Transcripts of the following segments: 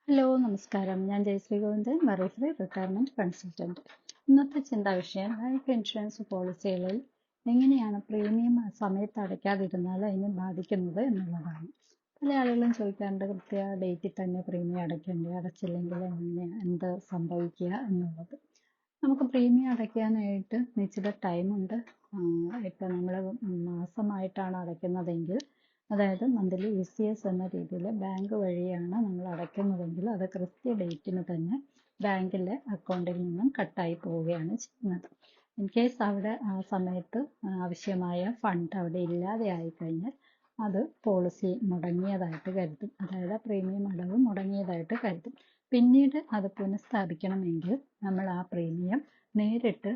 Hello നമസ്കാരം. ഞാൻ Jayashree Govindan, മറൈഫ്രീ retirement consultant. ഇന്നത്തെ ചിന്താ വിഷയം ലൈഫ് ഇൻഷുറൻസ് പോളിസികളിൽ എങ്ങനെയാണ് പ്രീമിയം സമയത്ത് അടയ്ക്കാതിരുന്നാൽ അതിനെ ബാധിക്കുന്നത് എന്നുള്ളതാണ്. പല ആളുകളും ചോദിക്കാറുണ്ട്, കൃത്യ ഡേറ്റിൽ തന്നെ പ്രീമിയം അടയ്ക്കണ്ടേ, അടച്ചില്ലെങ്കിൽ എന്ത് സംഭവിക്കുക എന്നുള്ളത്. നമുക്ക് പ്രീമിയം അടയ്ക്കാനായിട്ട് നിശ്ചിത ടൈമുണ്ട്. ഇപ്പം നമ്മൾ മാസമായിട്ടാണ് അടയ്ക്കുന്നതെങ്കിൽ, അതായത് മന്ത്ലി ECS എന്ന രീതിയിൽ ബാങ്ക് വഴിയാണ് നമ്മൾ അടയ്ക്കുന്നതെങ്കിൽ അത് കൃത്യ ഡേറ്റിന് തന്നെ ബാങ്കിലെ അക്കൗണ്ടിൽ നിന്നും കട്ടായി പോവുകയാണ് ചെയ്യുന്നത്. ഇൻ കേസ് അവിടെ ആ സമയത്ത് ആവശ്യമായ ഫണ്ട് അവിടെ ഇല്ലാതെ ആയിക്കഴിഞ്ഞാൽ അത് പോളിസി മുടങ്ങിയതായിട്ട് കരുതും, അതായത് പ്രീമിയം അടവ് മുടങ്ങിയതായിട്ട് കരുതും. പിന്നീട് അത് പുനഃസ്ഥാപിക്കണമെങ്കിൽ നമ്മൾ ആ പ്രീമിയം നേരിട്ട്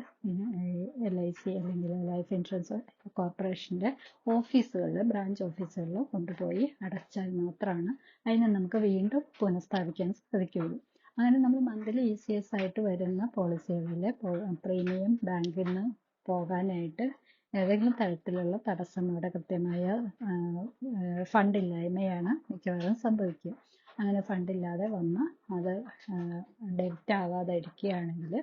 LIC അല്ലെങ്കിൽ ലൈഫ് ഇൻഷുറൻസ് കോർപ്പറേഷൻ്റെ ഓഫീസുകളിൽ, ബ്രാഞ്ച് ഓഫീസുകളിൽ കൊണ്ടുപോയി അടച്ചാൽ മാത്രമാണ് അതിനെ നമുക്ക് വീണ്ടും പുനഃസ്ഥാപിക്കാൻ സാധിക്കുകയുള്ളൂ. അങ്ങനെ നമ്മൾ മന്ത്ലി ECS ആയിട്ട് വരുന്ന പോളിസികളിലെ പ്രീമിയം ബാങ്കിൽ നിന്ന് പോകാനായിട്ട് ഏതെങ്കിലും തരത്തിലുള്ള തടസ്സം, അവിടെ കൃത്യമായ ഫണ്ടില്ലായ്മയാണ് മിക്കവാറും സംഭവിക്കുക. അങ്ങനെ ഫണ്ടില്ലാതെ വന്ന് അത് ഡെബിറ്റ് ആവാതെ ഇരിക്കുകയാണെങ്കിൽ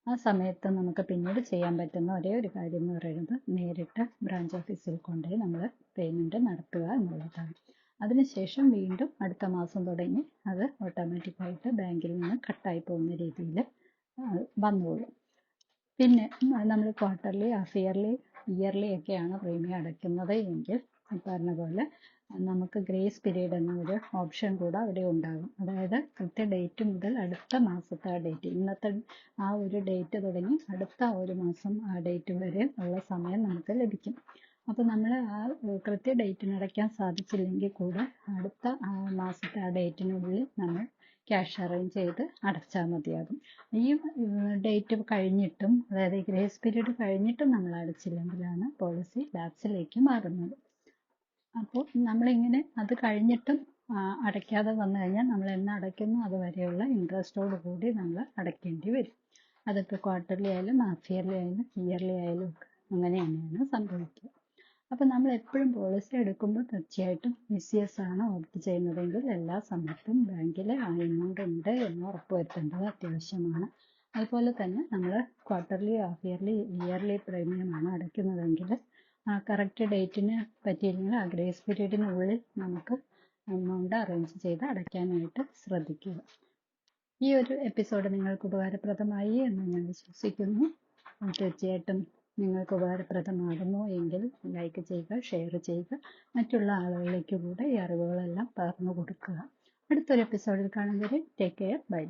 ആ സമയത്ത് നമുക്ക് പിന്നീട് ചെയ്യാൻ പറ്റുന്ന ഒരേ ഒരു കാര്യം എന്ന് പറയുന്നത് നേരിട്ട് ബ്രാഞ്ച് ഓഫീസിൽ കൊണ്ടുപോയി നമ്മൾ പേയ്മെൻറ്റ് നടത്തുക എന്നുള്ളതാണ്. അതിനുശേഷം വീണ്ടും അടുത്ത മാസം തുടങ്ങി അത് ഓട്ടോമാറ്റിക്കായിട്ട് ബാങ്കിൽ നിന്ന് കട്ടായി പോകുന്ന രീതിയിൽ വന്നോളും. പിന്നെ നമ്മൾ ക്വാർട്ടർലി, ഹാഫ് ഇയർലി, ഇയർലി ഒക്കെയാണ് പ്രീമിയം അടയ്ക്കുന്നത് എങ്കിൽ പറഞ്ഞ പോലെ നമുക്ക് ഗ്രേസ് പീരീഡ് എന്നൊരു ഓപ്ഷൻ കൂടെ അവിടെ ഉണ്ടാകും. അതായത് കൃത്യ ഡേറ്റ് മുതൽ അടുത്ത മാസത്തെ ആ ഡേറ്റ്, ഇന്നത്തെ ആ ഒരു ഡേറ്റ് തുടങ്ങി അടുത്ത ഒരു മാസം ആ ഡേറ്റ് വരെ ഉള്ള സമയം നമുക്ക് ലഭിക്കും. അപ്പോൾ നമ്മൾ ആ കൃത്യ ഡേറ്റിന് അടയ്ക്കാൻ സാധിച്ചില്ലെങ്കിൽ കൂടെ അടുത്ത ആ മാസത്തെ ആ ഡേറ്റിനുള്ളിൽ നമ്മൾ ക്യാഷ് അറേഞ്ച് ചെയ്ത് അടച്ചാൽ മതിയാകും. ഈ ഡേറ്റ് കഴിഞ്ഞിട്ടും, അതായത് ഗ്രേസ് പീരീഡ് കഴിഞ്ഞിട്ടും നമ്മൾ അടച്ചില്ലെങ്കിലാണ് പോളിസി ലാപ്സിലേക്ക് മാറുന്നത്. അപ്പോൾ നമ്മളിങ്ങനെ അത് കഴിഞ്ഞിട്ടും അടയ്ക്കാതെ വന്നു കഴിഞ്ഞാൽ നമ്മൾ എന്ന് അടയ്ക്കുന്നു അതുവരെയുള്ള ഇൻട്രസ്റ്റോട് കൂടി നമ്മൾ അടയ്ക്കേണ്ടി വരും. അതിപ്പോൾ ക്വാർട്ടർലി ആയാലും, ഹാഫ് ഇയർലി ആയാലും, ഇയർലി ആയാലും ഒക്കെ അങ്ങനെ തന്നെയാണ് സംഭവിക്കുക. അപ്പോൾ നമ്മൾ എപ്പോഴും പോളിസി എടുക്കുമ്പോൾ തീർച്ചയായിട്ടും ECS ആണ് ഓപ്റ്റ് ചെയ്യുന്നതെങ്കിൽ എല്ലാ സമയത്തും ബാങ്കിൽ ആ എമൗണ്ട് ഉണ്ട് എന്ന് ഉറപ്പുവരുത്തേണ്ടത് അത്യാവശ്യമാണ്. അതുപോലെ തന്നെ നമ്മൾ ക്വാർട്ടർലി, ഹാഫ് ഇയർലി, ഇയർലി പ്രീമിയമാണ് അടയ്ക്കുന്നതെങ്കിൽ ആ കറക്റ്റ് ഡേറ്റിന് പറ്റിയില്ലെങ്കിൽ ആ ഗ്രേസ് പീരീഡിനുള്ളിൽ നമുക്ക് എമൗണ്ട് അറേഞ്ച് ചെയ്ത് അടയ്ക്കാനായിട്ട് ശ്രദ്ധിക്കുക. ഈ ഒരു എപ്പിസോഡ് നിങ്ങൾക്ക് ഉപകാരപ്രദമായി എന്ന് ഞാൻ വിശ്വസിക്കുന്നു. തീർച്ചയായിട്ടും നിങ്ങൾക്ക് ഉപകാരപ്രദമാകുന്നു എങ്കിൽ ലൈക്ക് ചെയ്യുക, ഷെയർ ചെയ്യുക, മറ്റുള്ള ആളുകളിലേക്ക് കൂടെ ഈ അറിവുകളെല്ലാം പകർന്നു കൊടുക്കുക. അടുത്തൊരു എപ്പിസോഡിൽ കാണും വരെ ടേക്ക് കെയർ, ബൈ.